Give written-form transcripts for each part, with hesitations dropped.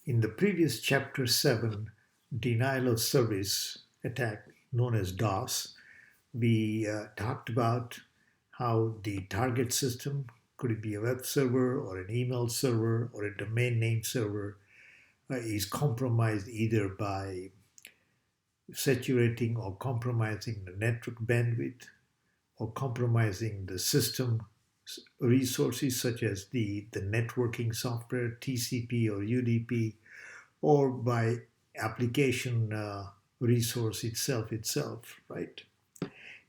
In the previous chapter 7, denial of service attack known as DOS, we talked about how the target system, could it be a web server or an email server or a domain name server, is compromised either by saturating or compromising the network bandwidth or compromising the system resources such as the networking software, TCP or UDP, or by application resource itself, right?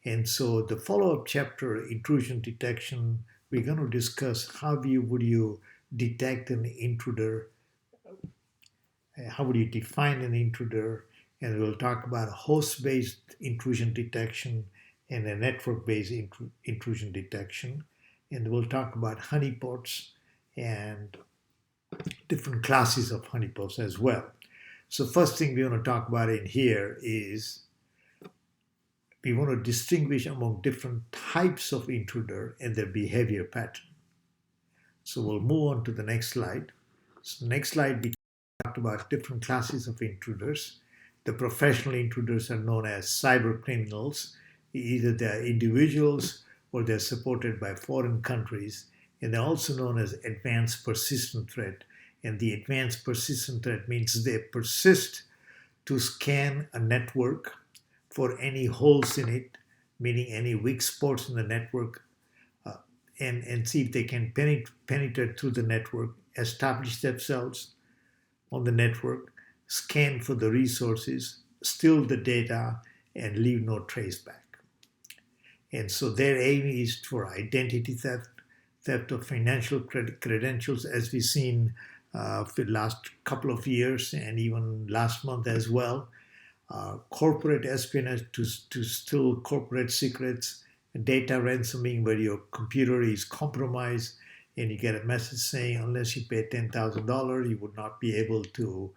And so the follow-up chapter, intrusion detection, we're going to discuss how would you detect an intruder, how would you define an intruder, and we'll talk about host-based intrusion detection and a network-based intrusion detection. And we'll talk about honeypots and different classes of honeypots as well. So first thing we want to talk about in here is we want to distinguish among different types of intruder and their behavior pattern. So we'll move on to the next slide. So next slide, we talked about different classes of intruders. The professional intruders are known as cyber criminals. Either they're individuals or they're supported by foreign countries. And they're also known as advanced persistent threat. And the advanced persistent threat means they persist to scan a network for any holes in it, meaning any weak spots in the network, and see if they can penetrate through the network, establish themselves on the network, scan for the resources, steal the data, and leave no trace back. And so their aim is for identity theft, theft of financial credentials, as we've seen for the last couple of years and even last month as well. Corporate espionage to steal corporate secrets, data ransoming where your computer is compromised and you get a message saying unless you pay $10,000 you would not be able to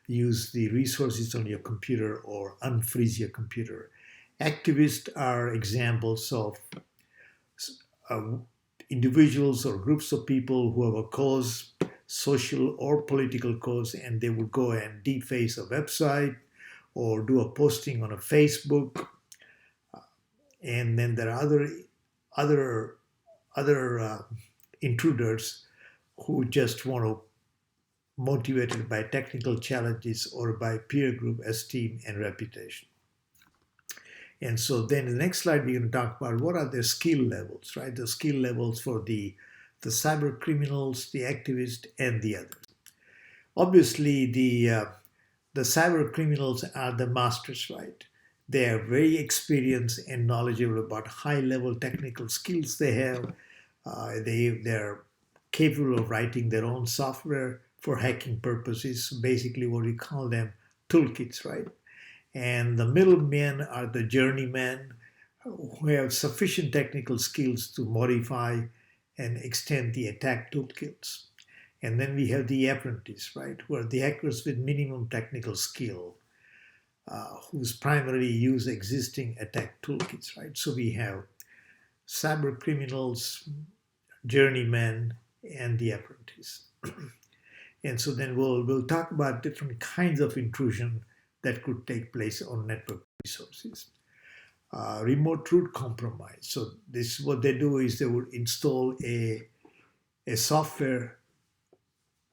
use the resources on your computer or unfreeze your computer. Activists are examples of individuals or groups of people who have a cause, social or political cause, and they would go and deface a website or do a posting on a Facebook. And then there are other intruders who just want to motivated by technical challenges or by peer group esteem and reputation. And so then the next slide we're going to talk about what are the skill levels, right? The skill levels for the cyber criminals, the activists, and the others. Obviously, the cyber criminals are the masters, right? They are very experienced and knowledgeable about high-level technical skills they have. They're capable of writing their own software for hacking purposes, basically what we call them toolkits, right? And the middlemen are the journeymen who have sufficient technical skills to modify and extend the attack toolkits. And then we have the apprentice, right, who are the hackers with minimum technical skill, whose primarily use existing attack toolkits, right? So we have cyber criminals, journeymen, and the apprentice. And so then we'll talk about different kinds of intrusion that could take place on network resources. Remote root compromise. So this what they do is they would install a software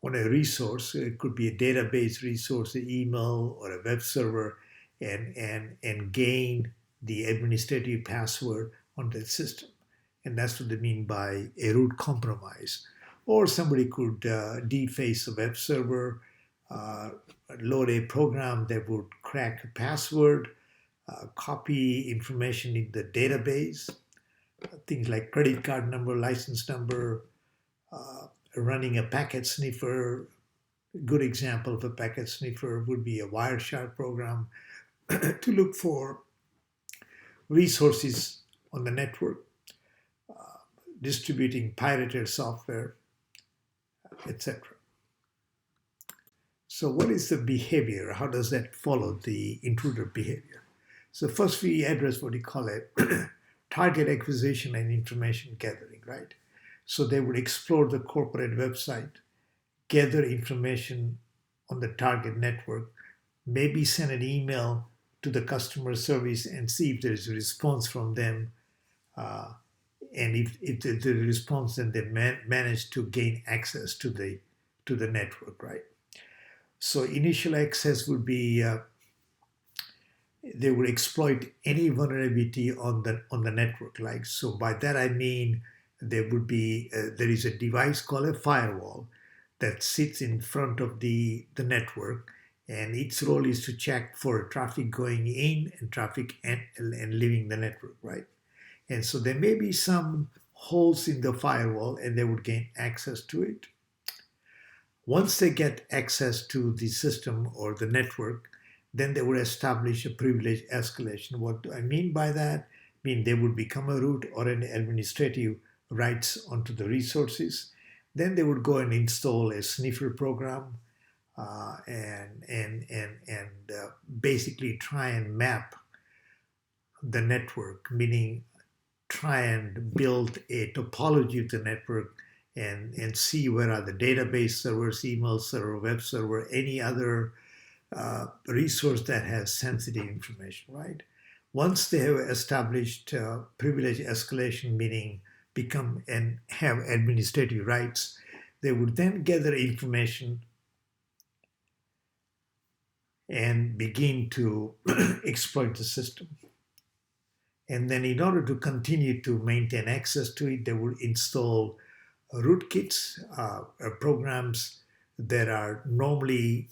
on a resource. It could be a database resource, an email, or a web server, and gain the administrative password on that system. And that's what they mean by a root compromise. Or somebody could deface a web server, load a program that would crack a password, copy information in the database, things like credit card number, license number, running a packet sniffer. A good example of a packet sniffer would be a Wireshark program to look for resources on the network, distributing pirated software, etc. So what is the behavior? How does that follow the intruder behavior? So first we address what we call it target acquisition and information gathering, right? So they would explore the corporate website, gather information on the target network, maybe send an email to the customer service and see if there is a response from them. Uh, and if the response, then they manage to gain access to the network, right? So initial access would be they would exploit any vulnerability on the network. Like, so by that I mean there would be there is a device called a firewall that sits in front of the network, and its role is to check for traffic going in and traffic and leaving the network, right? And so there may be some holes in the firewall, and they would gain access to it. Once they get access to the system or the network, then they would establish a privilege escalation. What do I mean by that? I mean they would become a root or an administrative rights onto the resources. Then they would go and install a sniffer program and basically try and map the network, meaning try and build a topology of the network and see where are the database servers, email server, web server, any other resource that has sensitive information, right? Once they have established privilege escalation, meaning become and have administrative rights, they would then gather information and begin to exploit the system. And then in order to continue to maintain access to it, they would install rootkits, programs that are normally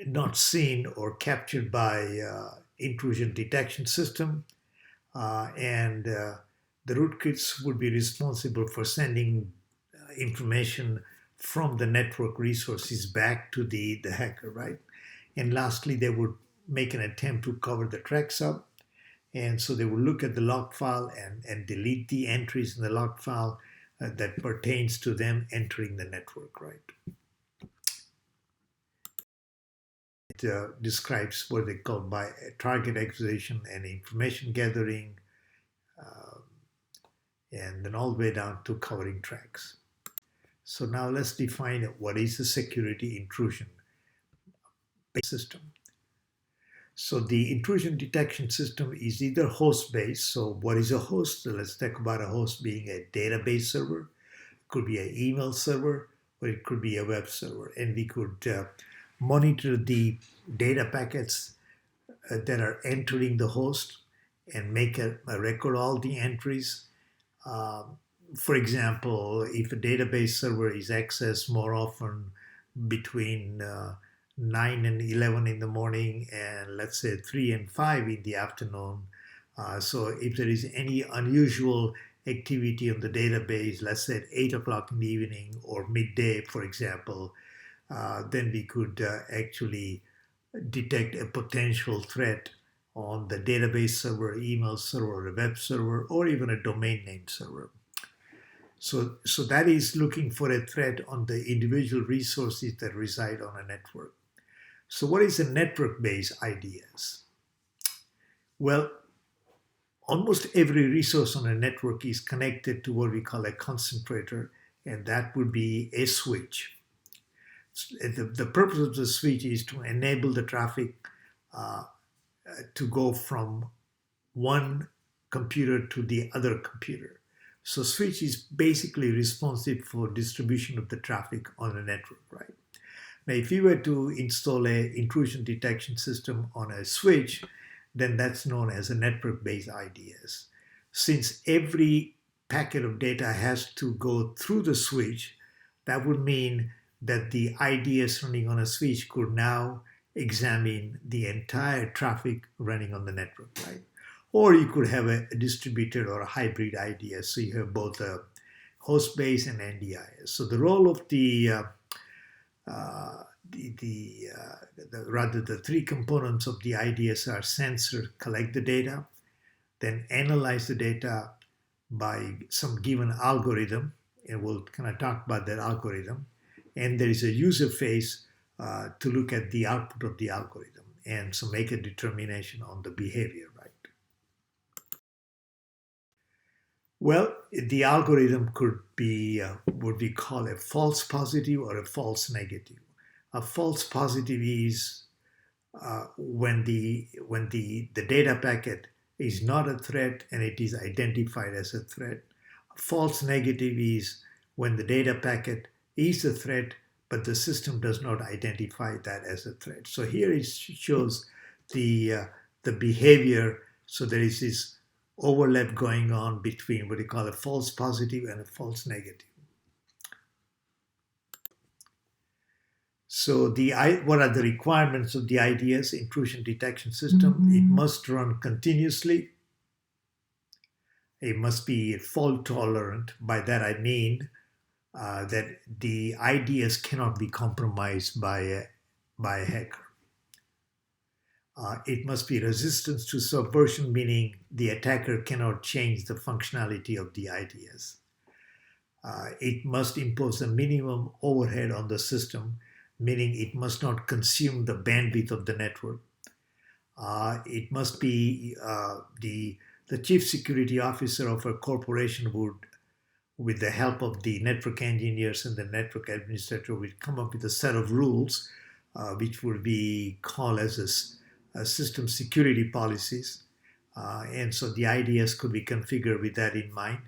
not seen or captured by intrusion detection system. And the rootkits would be responsible for sending information from the network resources back to the hacker, right? And lastly, they would make an attempt to cover the track sub. And so they would look at the log file and delete the entries in the log file that pertains to them entering the network, right? It describes what they call by target acquisition and information gathering, and then all the way down to covering tracks. So now let's define what is the security intrusion system. So the intrusion detection system is either host-based. So what is a host? So let's talk about a host being a database server. It could be an email server, or it could be a web server. And we could monitor the data packets that are entering the host and make a record of all the entries. For example, if a database server is accessed more often between 9 and 11 in the morning and let's say 3 and 5 in the afternoon. So if there is any unusual activity on the database, let's say at 8 o'clock in the evening or midday, for example, then we could actually detect a potential threat on the database server, email server, a web server, or even a domain name server. So that is looking for a threat on the individual resources that reside on a network. So what is a network-based IDS? Well, almost every resource on a network is connected to what we call a concentrator, and that would be a switch. The purpose of the switch is to enable the traffic to go from one computer to the other computer. So switch is basically responsive for distribution of the traffic on a network, right? Now, if you were to install an intrusion detection system on a switch, then that's known as a network-based IDS. Since every packet of data has to go through the switch, that would mean that the IDS running on a switch could now examine the entire traffic running on the network, right? Or you could have a distributed or a hybrid IDS, so you have both a host-based and NDIS. So the role of the three components of the IDS are sensor, collect the data, then analyze the data by some given algorithm, and we'll kind of talk about that algorithm. And there is a user phase to look at the output of the algorithm and so make a determination on the behavior, right? Well, the algorithm could be what we call a false positive or a false negative. A false positive is when the data packet is not a threat and it is identified as a threat. A false negative is when the data packet is a threat, but the system does not identify that as a threat. So here it shows the behavior. So there is this overlap going on between what you call a false positive and a false negative. So what are the requirements of the IDS, intrusion detection system? It must run continuously. It must be fault tolerant. By that I mean that the IDS cannot be compromised by a hacker. It must be resistant to subversion, meaning the attacker cannot change the functionality of the IDS. It must impose a minimum overhead on the system, meaning it must not consume the bandwidth of the network. It must be the chief security officer of a corporation would, with the help of the network engineers and the network administrator, would come up with a set of rules which would be called as a system security policies. And so the IDS could be configured with that in mind.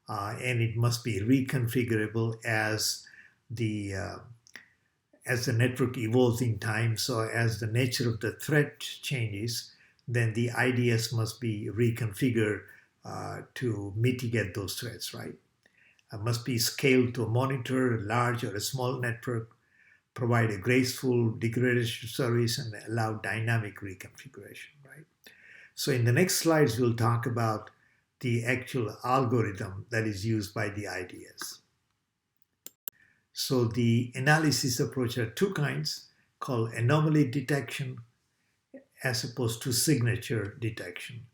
And it must be reconfigurable as the network evolves in time. So as the nature of the threat changes, then the IDS must be reconfigured to mitigate those threats, right? It must be scaled to monitor a large or a small network, provide a graceful degradation service, and allow dynamic reconfiguration, right? So in the next slides, we'll talk about the actual algorithm that is used by the IDS. So the analysis approach are two kinds, called anomaly detection as opposed to signature detection.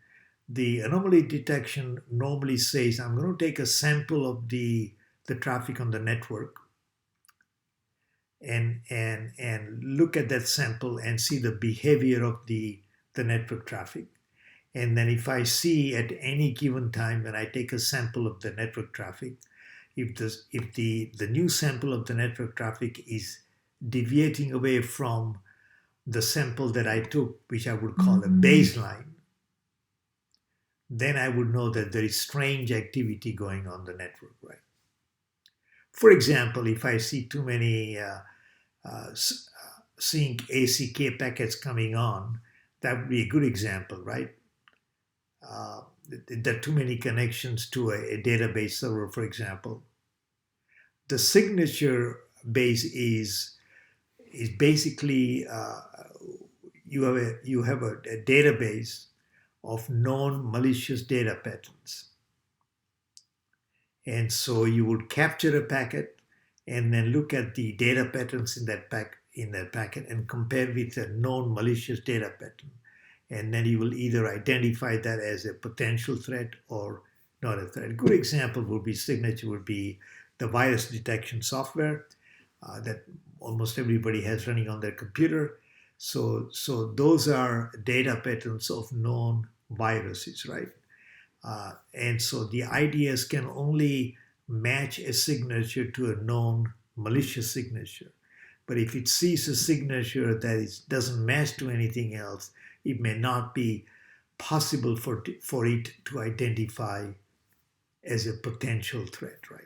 The anomaly detection normally says, I'm going to take a sample of the traffic on the network and look at that sample and see the behavior of the network traffic. And then if I see at any given time when I take a sample of the network traffic, if the new sample of the network traffic is deviating away from the sample that I took, which I would call a baseline, then I would know that there is strange activity going on the network, right? For example, if I see too many sync ACK packets coming on, that would be a good example, right? There are too many connections to a database server, for example. The signature base is basically you have a database of known malicious data patterns. And so you would capture a packet and then look at the data patterns in that packet and compare with a known malicious data pattern. And then you will either identify that as a potential threat or not a threat. A good example would be signature would be the virus detection software that almost everybody has running on their computer. So those are data patterns of known viruses, right? And so the IDS can only match a signature to a known malicious signature. But if it sees a signature that doesn't match to anything else, it may not be possible for it to identify as a potential threat, right?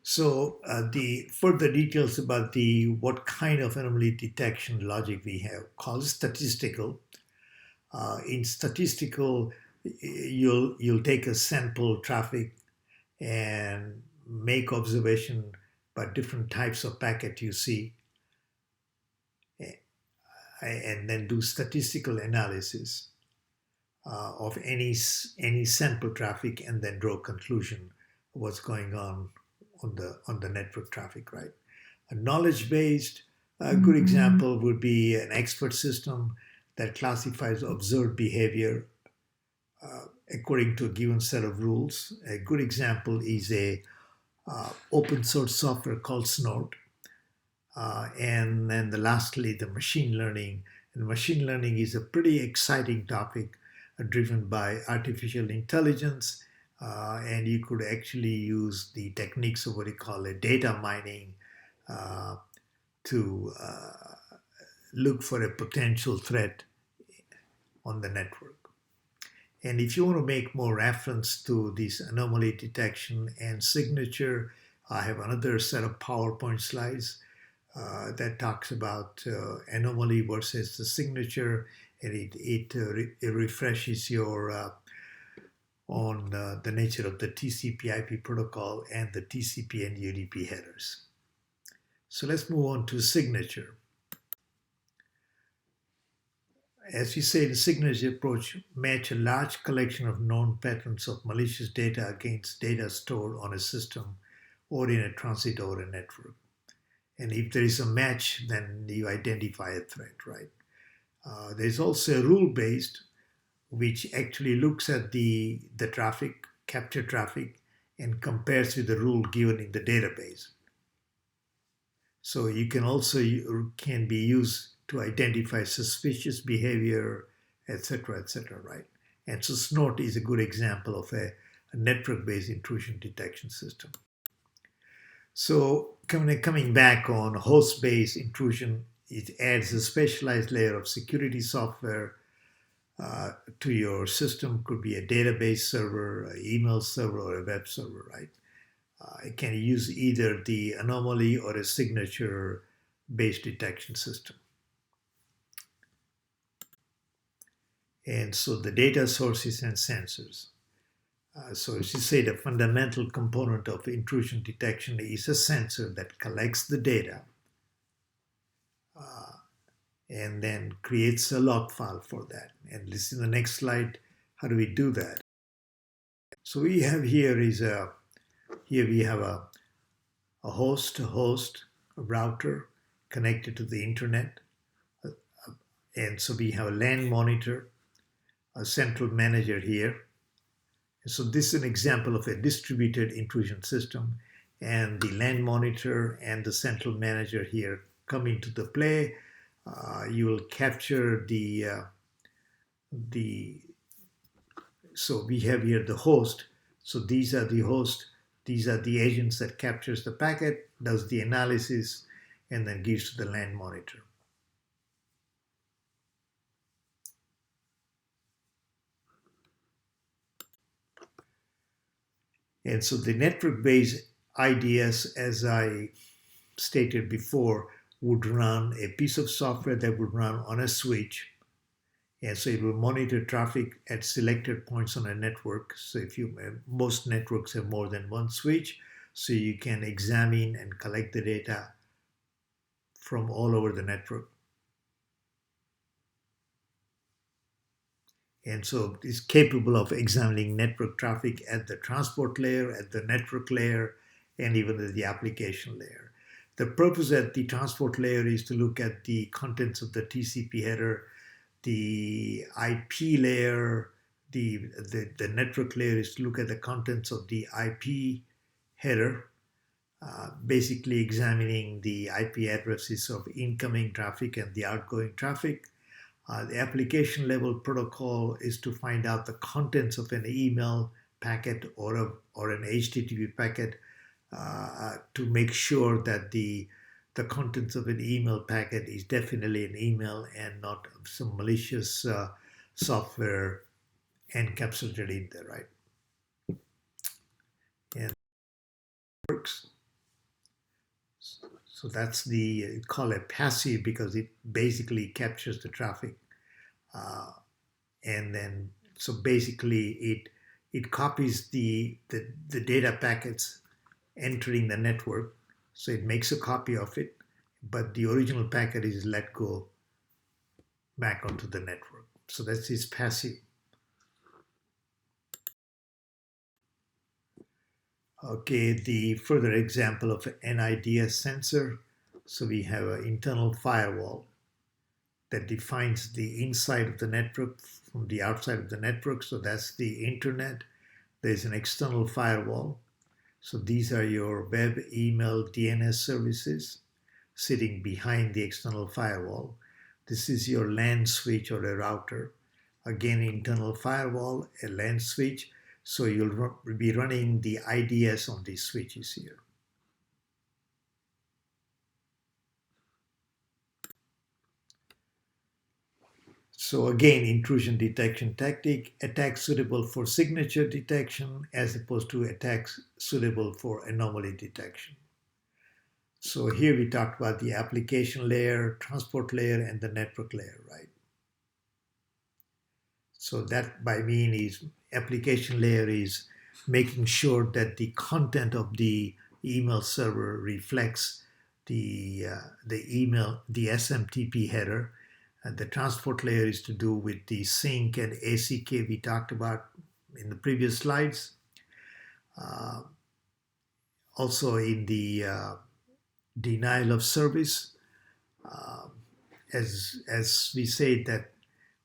So the further details about what kind of anomaly detection logic we have called statistical. In statistical, you'll take a sample traffic and make observation about different types of packet you see, and then do statistical analysis of any sample traffic, and then draw conclusion of what's going on the network traffic, right? A knowledge-based, a good example would be an expert system that classifies observed behavior according to a given set of rules. A good example is a open source software called Snort. And then lastly, the machine learning. And machine learning is a pretty exciting topic driven by artificial intelligence and you could actually use the techniques of what you call a data mining to look for a potential threat on the network. And if you want to make more reference to this anomaly detection and signature, I have another set of PowerPoint slides that talks about anomaly versus the signature, and it refreshes your on the nature of the TCP/IP protocol and the TCP and UDP headers. So let's move on to signature. As we say, the signature approach match a large collection of known patterns of malicious data against data stored on a system or in a transit over a network. And if there is a match, then you identify a threat, right? There's also a rule-based, which actually looks at the traffic, capture traffic, and compares with the rule given in the database. So you can also can be used to identify suspicious behavior, etc., right? And so Snort is a good example of a network-based intrusion detection system. So coming back on host-based intrusion, it adds a specialized layer of security software to your system. Could be a database server, an email server, or a web server, right? It can use either the anomaly or a signature-based detection system. And so the data sources and sensors. So as you say, the fundamental component of intrusion detection is a sensor that collects the data and then creates a log file for that. And this is the next slide. How do we do that? So we have here we have a host, a router connected to the internet. And so we have a LAN monitor, a central manager here. So this is an example of a distributed intrusion system, and the LAN monitor and the central manager here come into the play. You will capture so we have here the host. So these are the host, these are the agents that captures the packet, does the analysis, and then gives to the LAN monitor. And so the network-based IDS, as I stated before, would run a piece of software that would run on a switch. And so it will monitor traffic at selected points on a network. So most networks have more than one switch, so you can examine and collect the data from all over the network. And so it's capable of examining network traffic at the transport layer, at the network layer, and even at the application layer. The purpose at the transport layer is to look at the contents of the TCP header. The IP layer, the network layer is to look at the contents of the IP header, basically examining the IP addresses of incoming traffic and the outgoing traffic. The application level protocol is to find out the contents of an email packet or an HTTP packet to make sure that the contents of an email packet is definitely an email and not some malicious software encapsulated in there, right? And it works. So that's call it passive because it basically captures the traffic. And then, so basically it copies the data packets entering the network. So it makes a copy of it, but the original packet is let go back onto the network. So that's its passive. Okay, the further example of an IDS sensor. So we have an internal firewall that defines the inside of the network from the outside of the network. So that's the internet. There's an external firewall. So these are your web, email, DNS services sitting behind the external firewall. This is your LAN switch or a router. Again, internal firewall, a LAN switch. So you'll be running the IDS on these switches here. So again, intrusion detection tactic, attacks suitable for signature detection as opposed to attacks suitable for anomaly detection. So here we talked about the application layer, transport layer, and the network layer, right? So that by mean is application layer is making sure that the content of the email server reflects the email, the SMTP header. And the transport layer is to do with the sync and ACK we talked about in the previous slides. Also in the denial of service, as we say that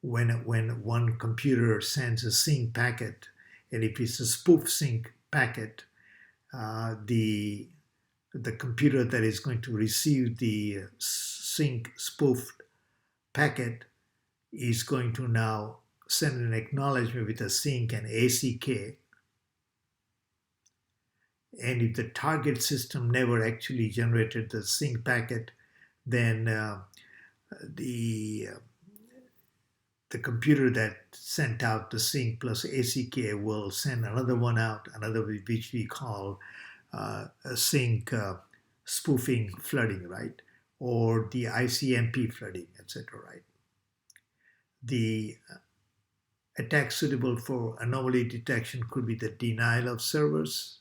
when one computer sends a sync packet, and if it's a spoof sync packet, the computer that is going to receive the sync spoofed packet is going to now send an acknowledgement with a sync and ACK. And if the target system never actually generated the sync packet, then the computer that sent out the sync plus ACK will send another one out, another which we call a sync spoofing flooding, right? Or the ICMP flooding, etc., right? The attack suitable for anomaly detection could be the denial of servers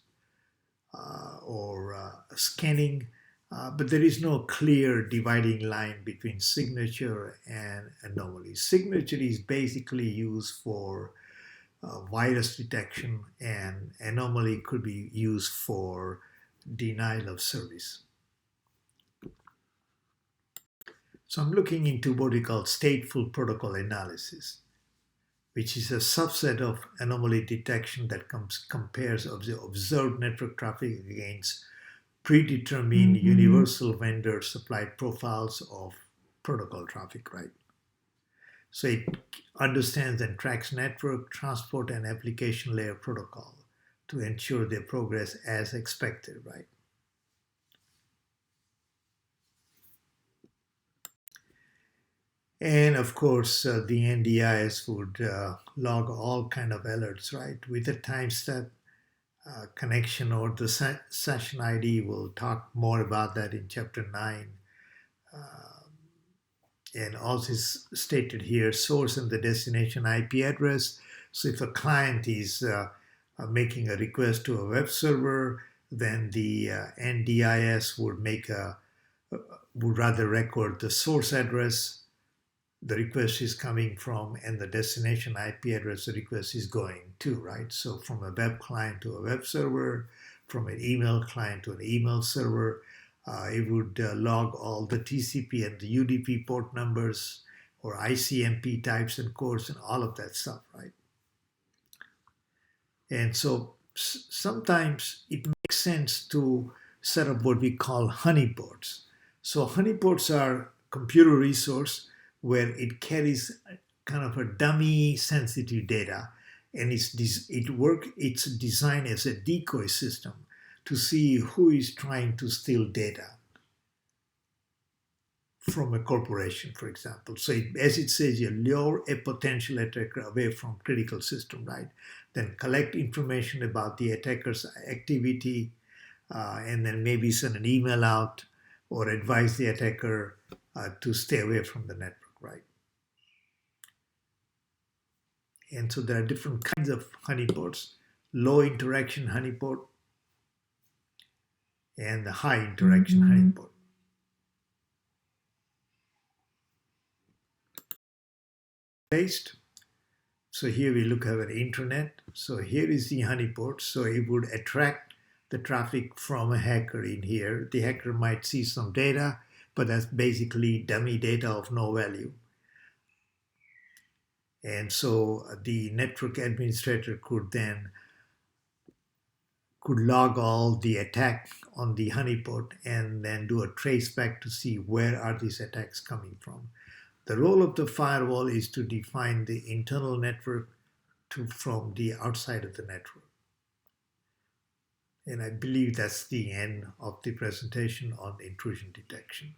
or scanning, but there is no clear dividing line between signature and anomaly. Signature is basically used for virus detection, and anomaly could be used for denial of service. So I'm looking into what we call stateful protocol analysis, which is a subset of anomaly detection that compares observed network traffic against predetermined universal vendor supplied profiles of protocol traffic, right? So it understands and tracks network, transport, and application layer protocol to ensure their progress as expected, right? And of course, the NDIS would log all kind of alerts, right? With a timestamp connection or the session ID. We'll talk more about that in chapter 9. And also is stated here, source and the destination IP address. So if a client is making a request to a web server, then the NDIS would rather record the source address the request is coming from and the destination IP address the request is going to, right? So from a web client to a web server, from an email client to an email server, it would log all the TCP and the UDP port numbers or ICMP types and codes and all of that stuff, right? And so sometimes it makes sense to set up what we call honeypots. So honeypots are computer resource where it carries kind of a dummy sensitive data, and it's designed as a decoy system to see who is trying to steal data from a corporation, for example. So as it says, you lure a potential attacker away from critical system, right? Then collect information about the attacker's activity, and then maybe send an email out or advise the attacker to stay away from the network, right? And so there are different kinds of honeypots: low interaction honeypot and the high interaction honeypot. Based. So here we look at an intranet. So here is the honeypot. So it would attract the traffic from a hacker in here. The hacker might see some data, but that's basically dummy data of no value. And so the network administrator could log all the attack on the honeypot and then do a trace back to see where are these attacks coming from. The role of the firewall is to define the internal network from the outside of the network. And I believe that's the end of the presentation on intrusion detection.